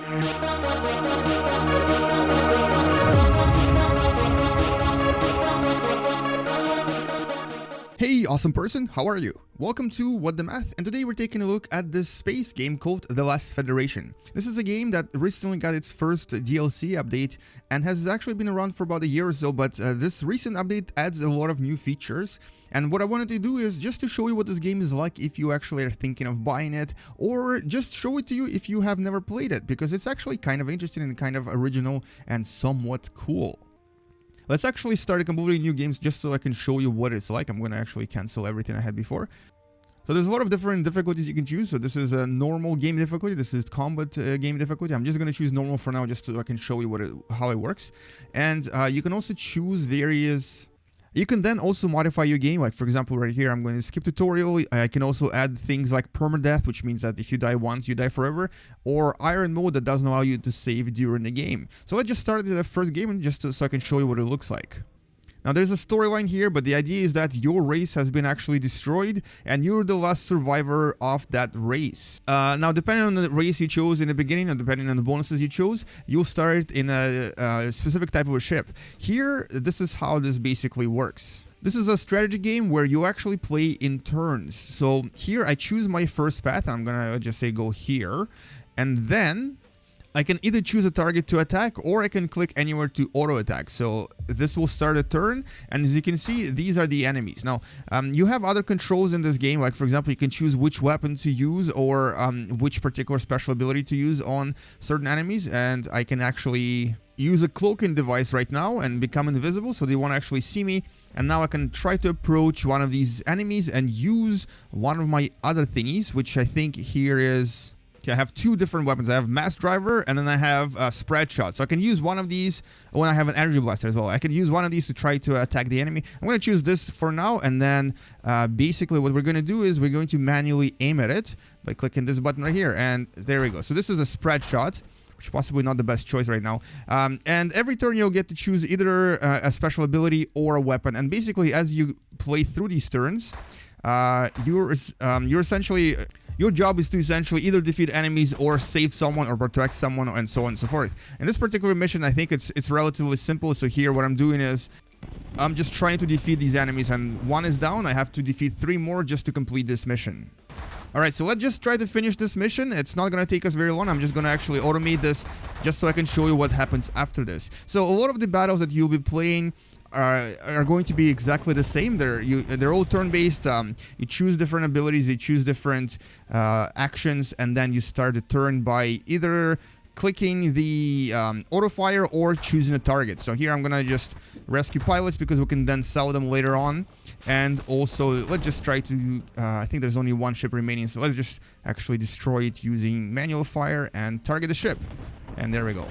Hey awesome person, how are you? Welcome to What the Math, and today we're taking a look at this space game called The Last Federation. This is a game that recently got its first DLC update and has actually been around for about a year or so, but this recent update adds a lot of new features. And what I wanted to do is just to show you what this game is like if you actually are thinking of buying it, or just show it to you if you have never played it, because it's actually kind of interesting and kind of original and somewhat cool. Let's actually start a completely new game just so I can show you what it's like. I'm going to actually cancel everything I had before. So there's a lot of different difficulties you can choose. So this is a normal game difficulty. This is combat game difficulty. I'm just going to choose normal for now just so I can show you how it works. And you can also choose various... You can then also modify your game, like for example right here I'm going to skip tutorial. I can also add things like permadeath, which means that if you die once you die forever, or iron mode that doesn't allow you to save during the game. So let's just start the first game just so I can show you what it looks like. Now there's a storyline here, but the idea is that your race has been actually destroyed and you're the last survivor of that race. Now depending on the race you chose in the beginning and depending on the bonuses you chose, you'll start in a specific type of a ship. Here, this is how this basically works. This is a strategy game where you actually play in turns. So here I choose my first path. I'm gonna just say go here, and then I can either choose a target to attack or I can click anywhere to auto attack. So this will start a turn, and as you can see, these are the enemies. Now, you have other controls in this game, like for example, you can choose which weapon to use or which particular special ability to use on certain enemies, and I can actually use a cloaking device right now and become invisible so they won't actually see me. And now I can try to approach one of these enemies and use one of my other thingies, which I think here is... Okay, I have two different weapons. I have Mass Driver and then I have Spread Shot. So I can use one of these when I have an Energy Blaster as well. I can use one of these to try to attack the enemy. I'm going to choose this for now, and then basically what we're going to do is we're going to manually aim at it by clicking this button right here, and there we go. So this is a Spread Shot, which is possibly not the best choice right now. And every turn you'll get to choose either a special ability or a weapon. And basically as you play through these turns, you're essentially... Your job is to essentially either defeat enemies or save someone or protect someone and so on and so forth. In this particular mission, I think it's relatively simple. So here what I'm doing is I'm just trying to defeat these enemies, and one is down. I have to defeat 3 more just to complete this mission. Alright, so let's just try to finish this mission. It's not going to take us very long. I'm just going to actually automate this just so I can show you what happens after this. So a lot of the battles that you'll be playing are going to be exactly the same. They're all turn-based. You choose different abilities, you choose different actions, and then you start the turn by either clicking the auto fire or choosing a target. So here I'm gonna just rescue pilots because we can then sell them later on. And also let's just try to I think there's only one ship remaining, so let's just actually destroy it using manual fire and target the ship. And there we go.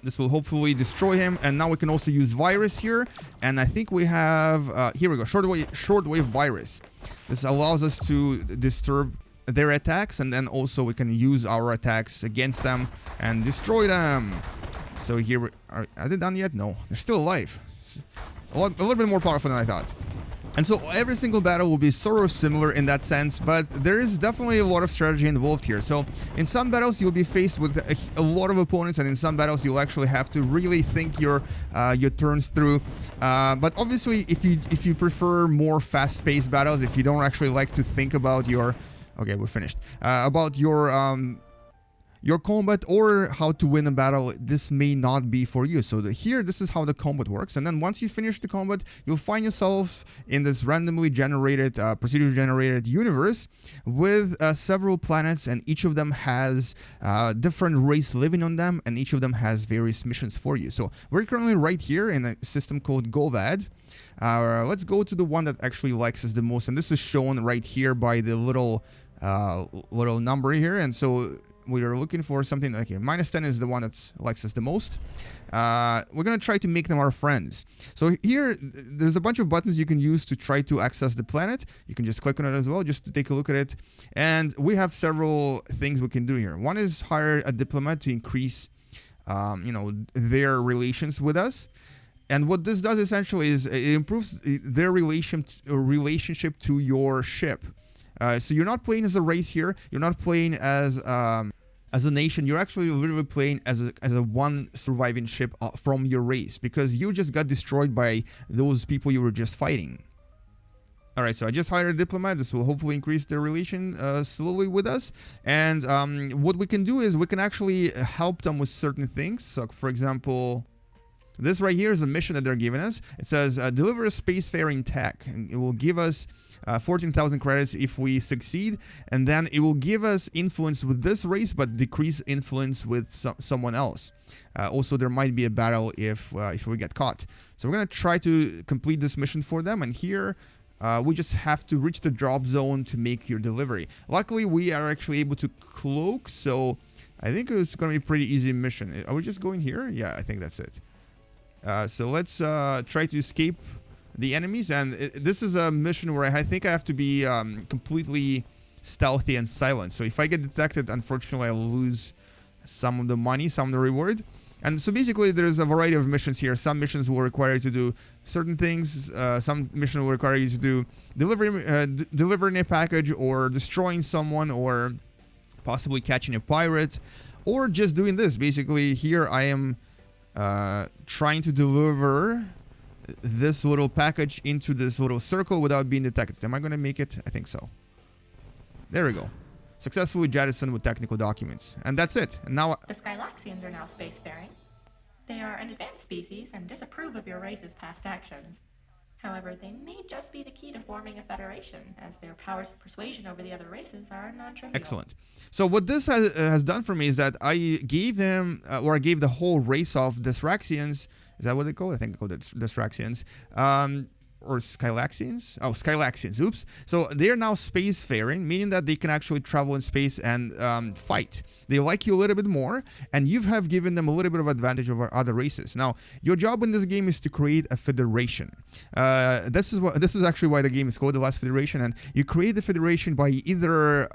This will hopefully destroy him. And now we can also use virus here, and I think we have here we go, shortwave virus. This allows us to disturb their attacks, and then also we can use our attacks against them and destroy them. So here are they done yet? No, they're still alive. It's a little bit more powerful than I thought. And so every single battle will be sort of similar in that sense, but there is definitely a lot of strategy involved here. So in some battles you'll be faced with a lot of opponents, and in some battles you'll actually have to really think your turns through. But obviously if you prefer more fast-paced battles, if you don't actually like to think about your... Okay, we're finished. About your combat or how to win a battle, this may not be for you. So here, this is how the combat works. And then once you finish the combat, you'll find yourself in this randomly generated, procedurally generated universe with several planets, and each of them has different race living on them, and each of them has various missions for you. So we're currently right here in a system called Govad. Let's go to the one that actually likes us the most, and this is shown right here by the little number here. And so we are looking for something like here. -10 is the one that likes us the most. We're gonna try to make them our friends. So here, there's a bunch of buttons you can use to try to access the planet. You can just click on it as well, just to take a look at it. And we have several things we can do here. One is hire a diplomat to increase, their relations with us. And what this does essentially is it improves their relationship to your ship. So you're not playing as a race here. You're not playing as as a nation, you're actually literally playing as a one surviving ship from your race, because you just got destroyed by those people you were just fighting. Alright, so I just hired a diplomat. This will hopefully increase their relation slowly with us. And what we can do is we can actually help them with certain things. So, for example, this right here is a mission that they're giving us. It says, deliver a spacefaring tech. And it will give us 14,000 credits if we succeed. And then it will give us influence with this race, but decrease influence with someone else. Also, there might be a battle if we get caught. So we're going to try to complete this mission for them. And here... we just have to reach the drop zone to make your delivery. Luckily, we are actually able to cloak, so I think it's going to be a pretty easy mission. Are we just going here? Yeah, I think that's it. So let's try to escape the enemies. And this is a mission where I think I have to be completely stealthy and silent. So if I get detected, unfortunately, I'll lose some of the money, some of the reward. And so basically, there's a variety of missions here. Some missions will require you to do certain things. Some missions will require you to do delivering a package, or destroying someone, or possibly catching a pirate, or just doing this. Basically, here I am trying to deliver this little package into this little circle without being detected. Am I going to make it? I think so. There we go. Successfully jettisoned with technical documents. And that's it. And now... The Galak-Zians are now spacefaring. They are an advanced species and disapprove of your race's past actions. However, they may just be the key to forming a federation, as their powers of persuasion over the other races are non-trivial. Excellent. So what this has done for me is that I gave them, or I gave the whole race of Dysraxians, is that what they call it? I think they call it Dysraxians, or Skylaxians? Oh, Skylaxians, oops. So they are now spacefaring, meaning that they can actually travel in space and fight. They like you a little bit more, and you have given them a little bit of advantage over other races. Now, your job in this game is to create a federation. This is actually why the game is called The Last Federation, and you create the federation by either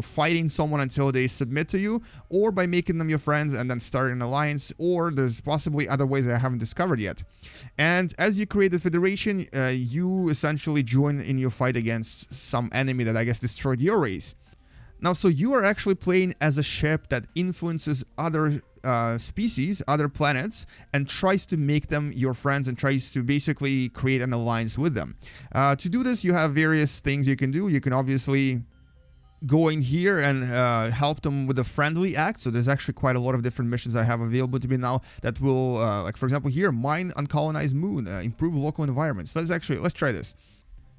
fighting someone until they submit to you, or by making them your friends and then starting an alliance, or there's possibly other ways that I haven't discovered yet. And as you create the federation, you essentially join in your fight against some enemy that I guess destroyed your race. Now, so you are actually playing as a ship that influences other species, other planets, and tries to make them your friends and tries to basically create an alliance with them. To do this, you have various things you can do. You can obviously go in here and help them with a friendly act. So there's actually quite a lot of different missions I have available to me now that will, like for example here, mine uncolonized moon, improve local environments. Let's try this.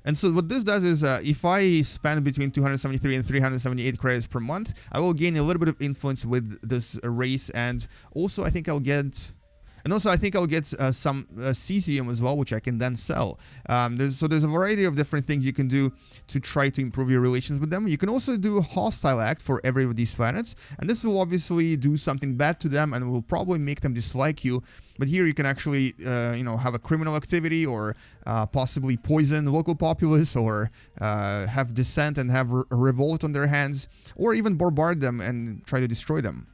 And so what this does is, if I spend between 273 and 378 credits per month, I will gain a little bit of influence with this race, and also I think I'll get... some cesium as well, which I can then sell. There's a variety of different things you can do to try to improve your relations with them. You can also do a hostile act for every of these planets, and this will obviously do something bad to them and will probably make them dislike you. But here you can actually, have a criminal activity, or possibly poison the local populace, or have dissent and have a revolt on their hands, or even bombard them and try to destroy them.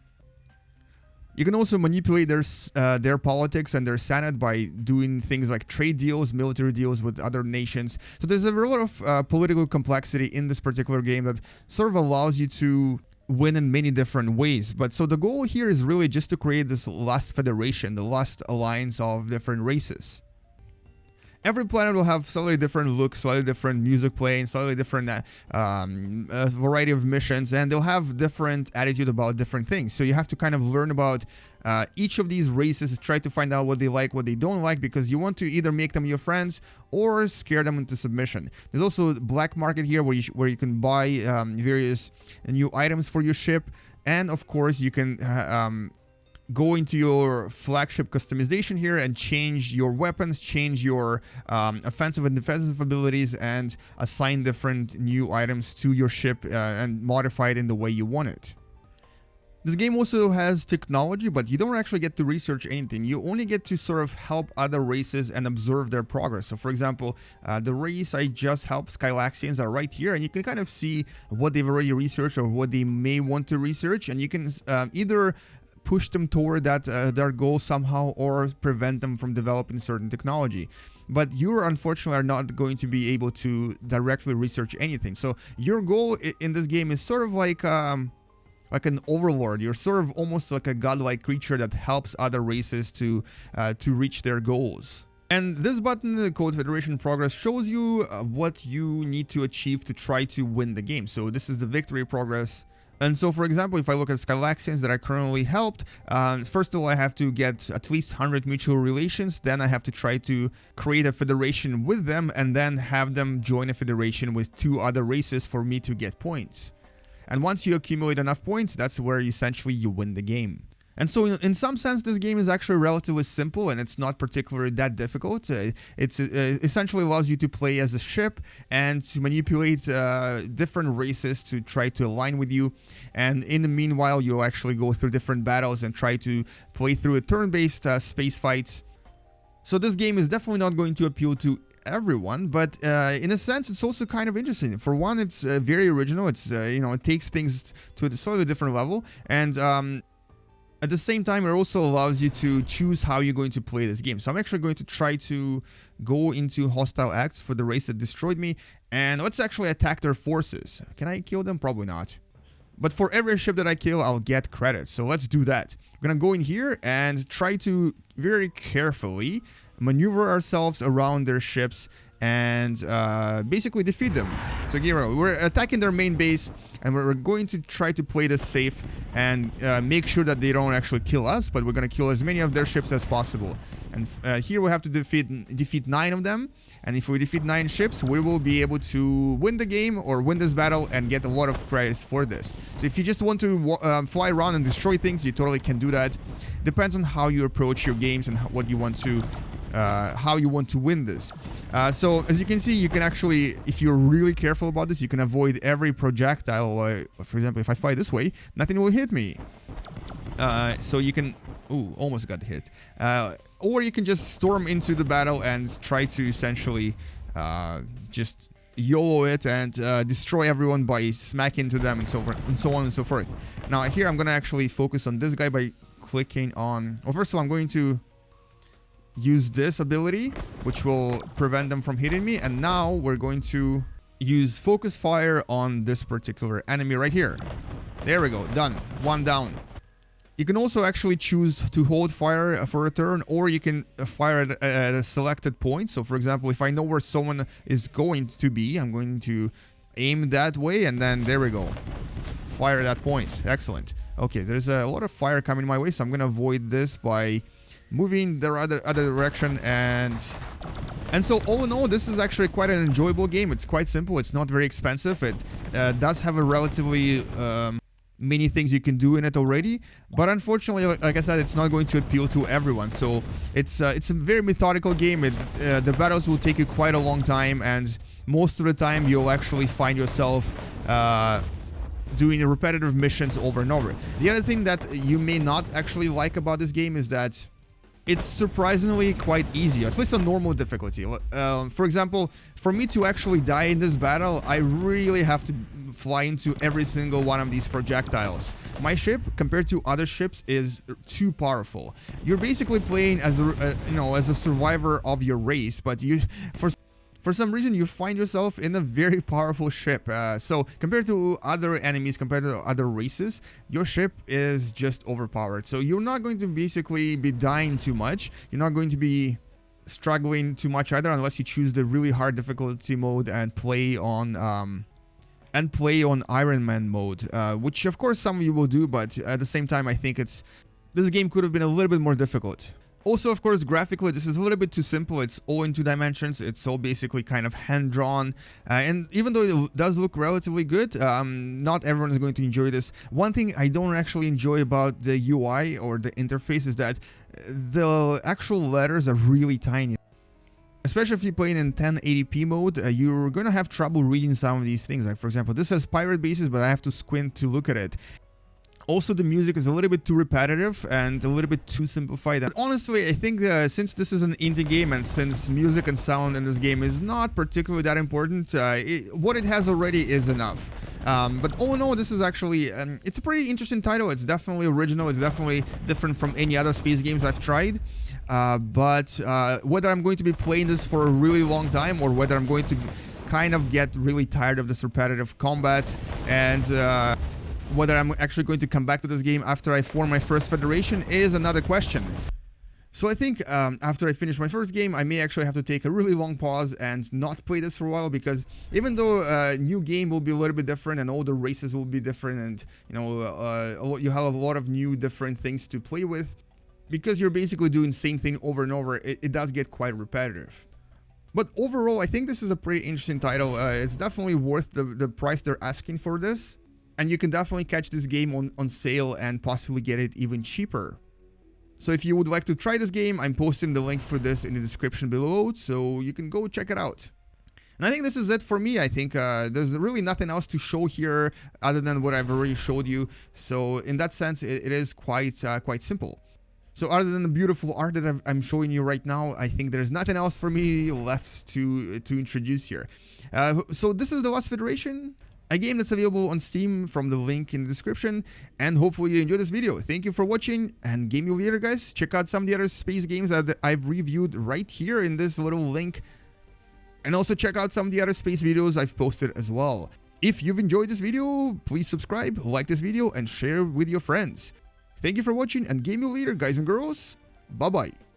You can also manipulate their politics and their senate by doing things like trade deals, military deals with other nations. So there's a lot of political complexity in this particular game that sort of allows you to win in many different ways. But so the goal here is really just to create this last federation, the last alliance of different races. Every planet will have slightly different looks, slightly different music playing, slightly different variety of missions, and they'll have different attitude about different things. So you have to kind of learn about each of these races, try to find out what they like, what they don't like, because you want to either make them your friends or scare them into submission. There's also the black market here where you can buy various new items for your ship, and of course you can go into your flagship customization here and change your weapons, change your offensive and defensive abilities, and assign different new items to your ship and modify it in the way you want it. This game also has technology, but you don't actually get to research anything. You only get to sort of help other races and observe their progress. So for example, the race I just helped, Skylaxians, are right here, and you can kind of see what they've already researched or what they may want to research, and you can either push them toward their goal somehow, or prevent them from developing certain technology. But you unfortunately are not going to be able to directly research anything. So your goal in this game is sort of like like an overlord. You're sort of almost like a godlike creature that helps other races to reach their goals. And this button called Federation Progress shows you what you need to achieve to try to win the game. So this is the victory progress. And so, for example, if I look at Galaxians that I currently helped, first of all, I have to get at least 100 mutual relations. Then I have to try to create a federation with them and then have them join a federation with 2 other races for me to get points. And once you accumulate enough points, that's where essentially you win the game. And so in some sense, this game is actually relatively simple and it's not particularly that difficult. It essentially allows you to play as a ship and to manipulate different races to try to align with you. And in the meanwhile, you'll actually go through different battles and try to play through a turn-based space fights. So this game is definitely not going to appeal to everyone, but in a sense it's also kind of interesting. For one, it's very original. It's it takes things to a slightly different level, and at the same time, it also allows you to choose how you're going to play this game. So I'm actually going to try to go into hostile acts for the race that destroyed me, and let's actually attack their forces. Can I kill them? Probably not. But for every ship that I kill, I'll get credit. So let's do that. We're gonna go in here and try to very carefully maneuver ourselves around their ships and basically defeat them. So here we're attacking their main base, and we're going to try to play this safe and make sure that they don't actually kill us, but we're going to kill as many of their ships as possible. And here we have to defeat 9 of them, and if we defeat 9 ships, we will be able to win the game or win this battle and get a lot of credits for this. So if you just want to fly around and destroy things, you totally can do that. Depends on how you approach your games and what you want to how you want to win this. So as you can see, you can actually, if you're really careful about this, you can avoid every projectile. For example, if I fly this way, nothing will hit me. So you can, ooh, almost got hit. Or you can just storm into the battle and try to essentially just YOLO it and destroy everyone by smacking into them and so forth, and so on and so forth. Now here I'm gonna actually focus on this guy by clicking on, well, first of all I'm going to use this ability, which will prevent them from hitting me, and now we're going to use focus fire on this particular enemy right here. There we go, done, 1 down. You can also actually choose to hold fire for a turn, or you can fire at a selected point. So for example, if I know where someone is going to be, I'm going to aim that way, and then there we go, fire at that point. Excellent. Okay, there's a lot of fire coming my way, so I'm gonna avoid this by moving the other direction, and so all in all, this is actually quite an enjoyable game. It's quite simple. It's not very expensive. It does have a relatively many things you can do in it already, but unfortunately, like I said, it's not going to appeal to everyone. So it's a very methodical game. The battles will take you quite a long time, and most of the time you'll actually find yourself doing repetitive missions over and over. The other thing that you may not actually like about this game is that it's surprisingly quite easy, at least on normal difficulty. For example, for me to actually die in this battle, I really have to fly into every single one of these projectiles. My ship, compared to other ships, is too powerful. You're basically playing as a survivor of your race, but for some reason, you find yourself in a very powerful ship. So compared to other enemies, compared to other races, your ship is just overpowered. So you're not going to basically be dying too much. You're not going to be struggling too much either, unless you choose the really hard difficulty mode and play on Iron Man mode, which of course some of you will do, but at the same time, I think this game could have been a little bit more difficult. Also, of course, graphically, this is a little bit too simple. It's all in 2 dimensions. It's all basically kind of hand-drawn. And even though it does look relatively good, not everyone is going to enjoy this. One thing I don't actually enjoy about the UI or the interface is that the actual letters are really tiny. Especially if you're playing in 1080p mode, you're going to have trouble reading some of these things. Like, for example, this says pirate bases, but I have to squint to look at it. Also, the music is a little bit too repetitive and a little bit too simplified. And honestly, I think since this is an indie game and since music and sound in this game is not particularly that important, what it has already is enough. But all in all, this is actually, it's a pretty interesting title. It's definitely original. It's definitely different from any other space games I've tried. But whether I'm going to be playing this for a really long time or whether I'm going to kind of get really tired of this repetitive combat and Whether I'm actually going to come back to this game after I form my first federation is another question. So I think after I finish my first game, I may actually have to take a really long pause and not play this for a while, because even though a new game will be a little bit different and all the races will be different, and you know you have a lot of new different things to play with, because you're basically doing the same thing over and over, it does get quite repetitive. But overall, I think this is a pretty interesting title. It's definitely worth the price they're asking for this, and you can definitely catch this game on sale and possibly get it even cheaper. So if you would like to try this game, I'm posting the link for this in the description below, so you can go check it out. And I think this is it for me. I think there's really nothing else to show here other than what I've already showed you. So in that sense, it is quite simple. So other than the beautiful art that I'm showing you right now, I think there's nothing else for me left to introduce here. So this is The Lost Federation, a game that's available on Steam from the link in the description, and hopefully you enjoyed this video. Thank you for watching, and game you later, guys. Check out some of the other space games that I've reviewed right here in this little link, and also check out some of the other space videos I've posted as well. If you've enjoyed this video, please subscribe, like this video, and share with your friends. Thank you for watching, and game you later, guys and girls. Bye bye.